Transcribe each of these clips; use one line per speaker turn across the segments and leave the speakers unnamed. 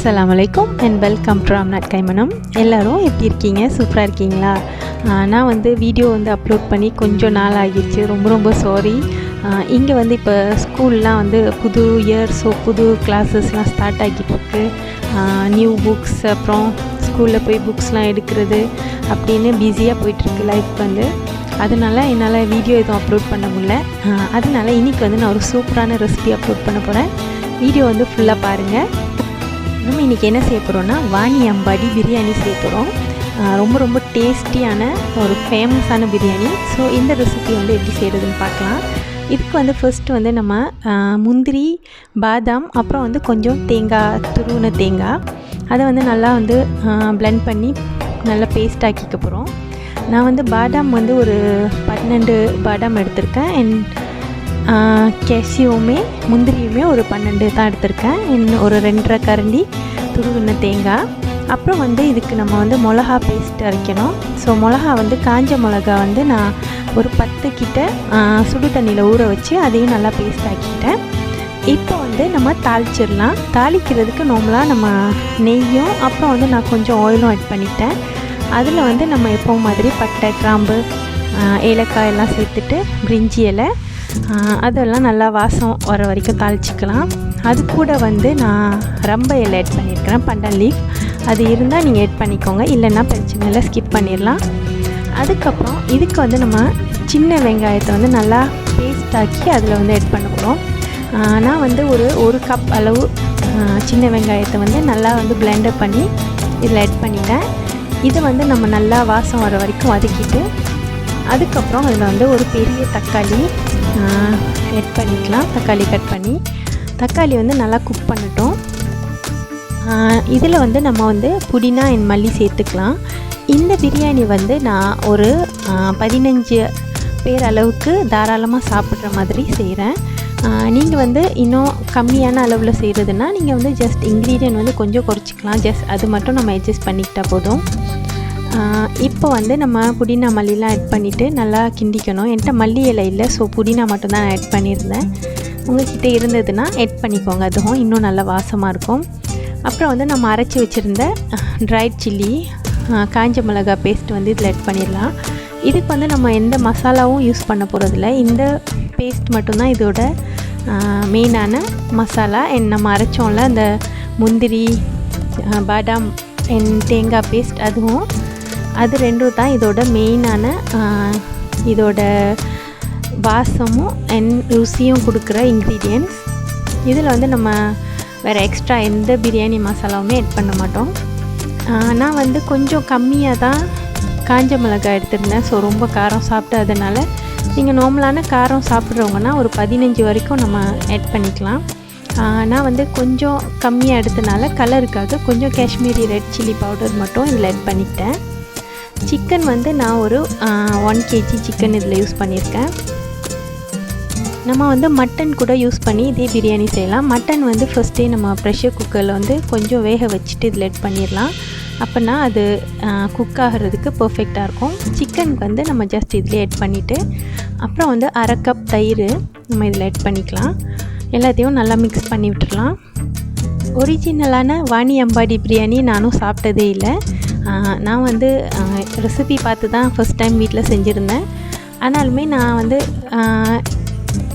அஸ்ஸலாமுஅலைக்கும் and welcome to Ramnath கைமணம். எல்லோரும் எப்படி இருக்கீங்க? சூப்பராக இருக்கீங்களா? நான் வீடியோ அப்லோட் பண்ணி கொஞ்சம் நாள் ஆகிடுச்சு. ரொம்ப சாரி. இங்கே இப்போ ஸ்கூல்லாம் புது இயர், ஸோ புது கிளாஸஸ்லாம் ஸ்டார்ட் ஆகிட்டுருக்கு. நியூ புக்ஸ், அப்புறம் ஸ்கூலில் போய் புக்ஸ்லாம் எடுக்கிறது அப்படின்னு பிஸியாக போயிட்டுருக்கு லைஃப். அதனால் என்னால் வீடியோ எதுவும் அப்லோட் பண்ண முடியல. அதனால் இன்றைக்கி நான் ஒரு சூப்பரான ரெசிபி அப்லோட் பண்ண போகிறேன். வீடியோ ஃபுல்லாக பாருங்கள். நம்ம இன்றைக்கி என்ன செய்ய போகிறோன்னா வாணியம்பாடி பிரியாணி செய்ய போகிறோம். ரொம்ப டேஸ்டியான ஒரு ஃபேமஸான பிரியாணி. ஸோ இந்த ரெசிபி எப்படி செய்கிறதுன்னு பார்க்கலாம். இதுக்கு ஃபர்ஸ்ட்டு நம்ம முந்திரி, பாதாம், அப்புறம் கொஞ்சம் தேங்காய், துருவின தேங்காய், அதை நல்லா பிளெண்ட் பண்ணி நல்லா பேஸ்ட் ஆக்கிக்க போகிறோம். நான் பாதாம் ஒரு 12 பாதாம் எடுத்திருக்கேன். அண்ட் கேஷ்யூமே முந்திரியுமே ஒரு 12 தான் எடுத்திருக்கேன். இன்னும் ஒரு 2.5 கரண்டி துருவின தேங்காய். அப்புறம் இதுக்கு நம்ம மிளகா பேஸ்ட் அரைக்கணும். ஸோ மிளகா காஞ்ச மிளகா நான் ஒரு 10 கிட்ட சுடு தண்ணியில் ஊற வச்சு அதையும் நல்லா பேஸ்ட் ஆக்கிட்டேன். இப்போ நம்ம தாளிச்சிடலாம். தாளிக்கிறதுக்கு நார்மலாக நம்ம நெய்யும் அப்புறம் நான் கொஞ்சம் ஆயிலும் ஆட் பண்ணிட்டேன். அதில் நம்ம எப்போவும் மாதிரி பட்டை, கிராம்பு, ஏலக்காய் எல்லாம் சேர்த்துட்டு பிரிஞ்சி இலை அதெல்லாம் நல்லா வாசம் வர வரைக்கும் தாளிச்சிக்கலாம். அது கூட நான் ரம்ப இலை ஆட் பண்ணியிருக்கிறேன், பண்டன் லீஃப். அது இருந்தால் நீங்கள் ஆட் பண்ணிக்கோங்க, இல்லைன்னா பிரச்சனை இல்லை, ஸ்கிப் பண்ணிடலாம். அதுக்கப்புறம் இதுக்கு நம்ம சின்ன வெங்காயத்தை நல்லா பேஸ்ட் ஆக்கி அதில் ஆட் பண்ண போகிறோம். நான் ஒரு கப் அளவு சின்ன வெங்காயத்தை நல்லா பிளெண்டர் பண்ணி இதில் ஆட் பண்ணிட்டேன். இதை நம்ம நல்லா வாசம் வர வரைக்கும் வதக்கிட்டு அதுக்கப்புறம் அதில் ஒரு பெரிய தக்காளி ஆட் பண்ணிக்கலாம். தக்காளி கட் பண்ணி தக்காளி நல்லா குக் பண்ணட்டும். இதில் நம்ம புதினா அண்ட் மல்லி சேர்த்துக்கலாம். இந்த பிரியாணி நான் ஒரு 15 பேர் அளவுக்கு தாராளமாக சாப்பிட்ற மாதிரி செய்கிறேன். நீங்கள் இன்னும் கம்மியான அளவில் செய்கிறதுனா நீங்கள் ஜஸ்ட் இன்க்ரீடியன்ட் கொஞ்சம் குறைச்சிக்கலாம். ஜஸ்ட் அது மட்டும் நம்ம அட்ஜஸ்ட் பண்ணிக்கிட்டால் போதும். இப்போ நம்ம புதினா மல்லிலாம் ஆட் பண்ணிவிட்டு நல்லா கிண்டிக்கணும். என்கிட்ட மல்லி இலை இல்லை, ஸோ புதினா மட்டும்தான் ஆட் பண்ணியிருந்தேன். உங்கள்கிட்ட இருந்ததுன்னா ஆட் பண்ணிக்கோங்க, அதுவும் இன்னும் நல்லா வாசமாக இருக்கும். அப்புறம் நம்ம அரைச்சி வச்சுருந்த ட்ரைட் சில்லி, காஞ்ச மிளகா பேஸ்ட் இதில் ஆட் பண்ணிடலாம். இதுக்கு நம்ம எந்த மசாலாவும் யூஸ் பண்ண போகிறதில்ல. இந்த பேஸ்ட் மட்டும்தான் இதோட மெயினான மசாலா. நம்ம அரைச்சோம்ல அந்த முந்திரி, பாதாம் அண்ட் தேங்காய் பேஸ்ட், அது ரெண்டும் தான் இதோட மெயினான இதோட வாசமும் அண்ட் ருசியும் கொடுக்குற இன்க்ரீடியன்ட்ஸ். இதில் நம்ம வேறு எக்ஸ்ட்ரா எந்த பிரியாணி மசாலாவுமே ஆட் பண்ண மாட்டோம். நான் கொஞ்சம் கம்மியாக தான் காஞ்ச மிளகாய் எடுத்திருந்தேன். ஸோ ரொம்ப காரம் சாப்பிட்டதுனால நீங்கள் நார்மலான காரம் சாப்பிட்றவங்கன்னா ஒரு 15 வரைக்கும் நம்ம ஆட் பண்ணிக்கலாம். நான் கொஞ்சம் கம்மியாக எடுத்தனால கலருக்காக கொஞ்சம் காஷ்மீரி ரெட் சில்லி பவுடர் மட்டும் இதில் ஆட் பண்ணிக்கிட்டேன். சிக்கன் நான் ஒரு 1 kg சிக்கன் இதில் யூஸ் பண்ணியிருக்கேன். நம்ம மட்டன் கூட யூஸ் பண்ணி இதே பிரியாணி செய்யலாம். மட்டன் ஃபஸ்ட்டே நம்ம ப்ரெஷர் குக்கரில் கொஞ்சம் வேக வச்சுட்டு இதில் ஆட் பண்ணிடலாம். அப்போனா அது குக் ஆகிறதுக்கு பர்ஃபெக்டாக இருக்கும். சிக்கனுக்கு நம்ம ஜஸ்ட் இதிலே ஆட் பண்ணிவிட்டு அப்புறம் 1/2 கப் தயிர் நம்ம இதில் ஆட் பண்ணிக்கலாம். எல்லாத்தையும் நல்லா மிக்ஸ் பண்ணி விட்டுடலாம். ஒரிஜினலான வாணியம்பாடி பிரியாணி நானும் சாப்பிட்டதே இல்லை. நான் ரெசிபி பார்த்து தான் ஃபஸ்ட் டைம் வீட்டில் செஞ்சுருந்தேன். ஆனாலுமே நான்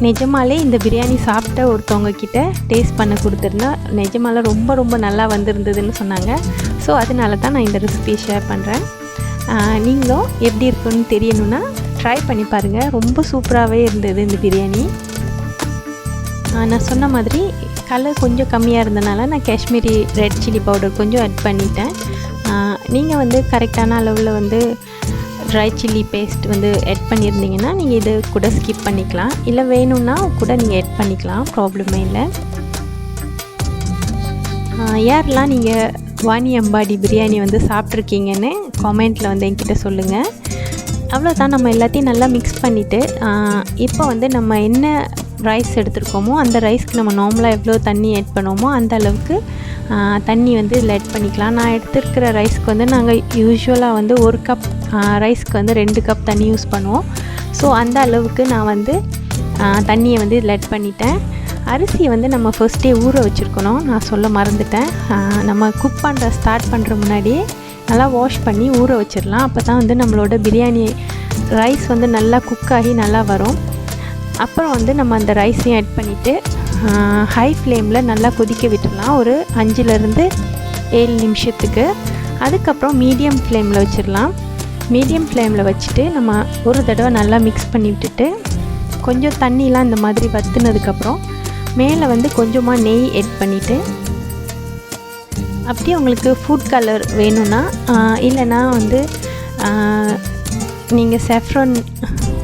நிஜமாலே இந்த பிரியாணி சாப்பிட்ட ஒருத்தவங்க கிட்ட டேஸ்ட் பண்ண கொடுத்துருந்தா நிஜமாலே ரொம்ப நல்லா வந்திருந்ததுன்னு சொன்னாங்க. ஸோ அதனால தான் நான் இந்த ரெசிபியை ஷேர் பண்ணுறேன். நீங்களும் எப்படி இருக்குன்னு தெரியணுன்னா ட்ரை பண்ணி பாருங்கள். ரொம்ப சூப்பராகவே இருந்தது இந்த பிரியாணி. நான் சொன்ன மாதிரி கலர் கொஞ்சம் கம்மியாக இருந்தனால நான் காஷ்மீரி ரெட் சில்லி பவுடர் கொஞ்சம் ஆட் பண்ணிட்டேன். நீங்கள் கரெக்டான அளவில் ட்ரை சில்லி பேஸ்ட் ஆட் பண்ணியிருந்தீங்கன்னா நீங்கள் இது கூட ஸ்கிப் பண்ணிக்கலாம். இல்லை வேணும்னா கூட நீங்கள் ஆட் பண்ணிக்கலாம், ப்ராப்ளமே இல்லை. யாரெல்லாம் நீங்கள் வாணியம்பாடி பிரியாணி சாப்பிட்ருக்கீங்கன்னு காமெண்ட்டில் என்கிட்ட சொல்லுங்கள். அவ்வளோதான். நம்ம எல்லாத்தையும் நல்லா மிக்ஸ் பண்ணிவிட்டு இப்போ நம்ம என்ன ரைஸ் எடுத்துருக்கோமோ அந்த ரைஸ்க்கு நம்ம நார்மலாக எவ்வளோ தண்ணி ஆட் பண்ணுவோமோ அந்த அளவுக்கு தண்ணி இதில் ஆட் பண்ணிக்கலாம். நான் எடுத்துருக்கிற ரைஸ்க்கு நாங்கள் யூஸ்வலாக 1 கப் ரைஸ்க்கு 2 கப் தண்ணி யூஸ் பண்ணுவோம். ஸோ அந்த அளவுக்கு நான் தண்ணியை இதில் ஆட் பண்ணிட்டேன். அரிசியை வந்து நம்ம ஃபர்ஸ்ட்டே ஊற வச்சுருக்கணும். நான் சொல்ல மறந்துட்டேன். நம்ம குக் ஸ்டார்ட் பண்ணுற முன்னாடியே நல்லா வாஷ் பண்ணி ஊற வச்சிடலாம். அப்போ தான் வந்து நம்மளோட பிரியாணி ரைஸ் வந்து நல்லா குக் ஆகி நல்லா வரும். அப்புறம் வந்து நம்ம அந்த ரைஸையும் ஆட் பண்ணிவிட்டு ஹை ஃப்ளேமில் நல்லா கொதிக்க விட்டுடலாம் ஒரு 5-7 நிமிஷத்துக்கு. அதுக்கப்புறம் மீடியம் ஃப்ளேமில் வச்சிடலாம். மீடியம் ஃப்ளேமில் வச்சுட்டு நம்ம ஒரு தடவை நல்லா மிக்ஸ் பண்ணி விட்டுட்டு கொஞ்சம் தண்ணிலாம் இந்த மாதிரி வற்றுனதுக்கப்புறம் மேலே வந்து கொஞ்சமாக நெய் ஆட் பண்ணிவிட்டு அப்படியே உங்களுக்கு ஃபுட் கலர் வேணும்னா இல்லைனா வந்து நீங்கள் saffron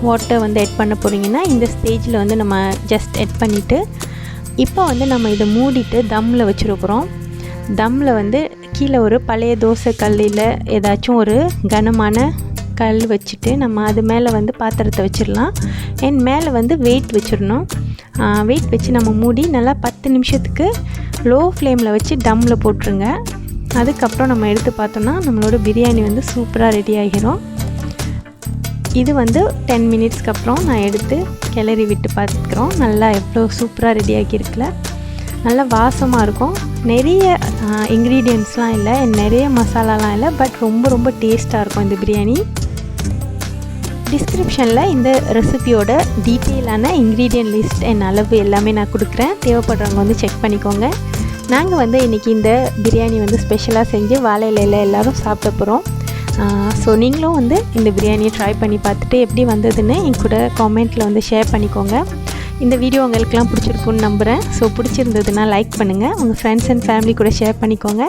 வாட்டர் வந்து ஆட் பண்ண போகிறீங்கன்னா இந்த ஸ்டேஜில் வந்து நம்ம ஜஸ்ட் ஆட் பண்ணிவிட்டு இப்போ வந்து நம்ம இதை மூடிட்டு தம்மில் வச்சுருக்குறோம். தம்மில் வந்து கீழே ஒரு பழைய தோசை கல்லில் ஏதாச்சும் ஒரு கனமான கல் வச்சுட்டு நம்ம அது மேலே வந்து பாத்திரத்தை வச்சிடலாம். அண்ட் மேலே வந்து வெயிட் வச்சிடணும். வெயிட் வச்சு நம்ம மூடி நல்லா 10 நிமிஷத்துக்கு லோ ஃப்ளேமில் வச்சு தம்மில் போட்டுருங்க. அதுக்கப்புறம் நம்ம எடுத்து பார்த்தோன்னா நம்மளோட பிரியாணி வந்து சூப்பராக ரெடி ஆகிரும். இது வந்து 10 மினிட்ஸ்க்கு அப்புறம் நான் எடுத்து கிளறி விட்டு பார்த்துக்கிறோம். நல்லா எவ்வளோ சூப்பராக ரெடி ஆகியிருக்குல, நல்லா வாசமாக இருக்கும். நிறைய இன்க்ரீடியன்ட்ஸ்லாம் இல்லை, நிறைய மசாலாலாம் இல்லை, பட் ரொம்ப ரொம்ப டேஸ்ட்டாக இருக்கும் இந்த பிரியாணி. டிஸ்கிரிப்ஷனில் இந்த ரெசிபியோட டீட்டெயிலான இன்க்ரீடியன்ட் லிஸ்ட் அண்ட் அளவு எல்லாமே நான் கொடுக்குறேன். தேவைப்படுறவங்க வந்து செக் பண்ணிக்கோங்க. நாங்கள் வந்து இன்றைக்கி இந்த பிரியாணி வந்து ஸ்பெஷலாக செஞ்சு வாழை இலையில் எல்லோரும் சாப்பிட போகிறோம். ஸோ நீங்களும் வந்து இந்த பிரியாணியை ட்ரை பண்ணி பார்த்துட்டு எப்படி வந்ததுன்னு என் கூட காமெண்ட்டில் வந்து ஷேர் பண்ணிக்கோங்க. இந்த வீடியோ உங்களுக்குலாம் பிடிச்சிருக்குன்னு நம்புகிறேன். ஸோ பிடிச்சிருந்ததுன்னா லைக் பண்ணுங்கள், உங்கள் ஃப்ரெண்ட்ஸ் அண்ட் ஃபேமிலி கூட ஷேர் பண்ணிக்கோங்க.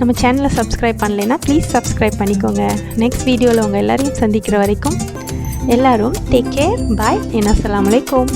நம்ம சேனலை சப்ஸ்கிரைப் பண்ணலைன்னா ப்ளீஸ் சப்ஸ்கிரைப் பண்ணிக்கோங்க. நெக்ஸ்ட் வீடியோவில் உங்கள் எல்லோரையும் சந்திக்கிற வரைக்கும் எல்லோரும் டேக் கேர், பாய், அஸ்ஸலாமு அலைக்கும்.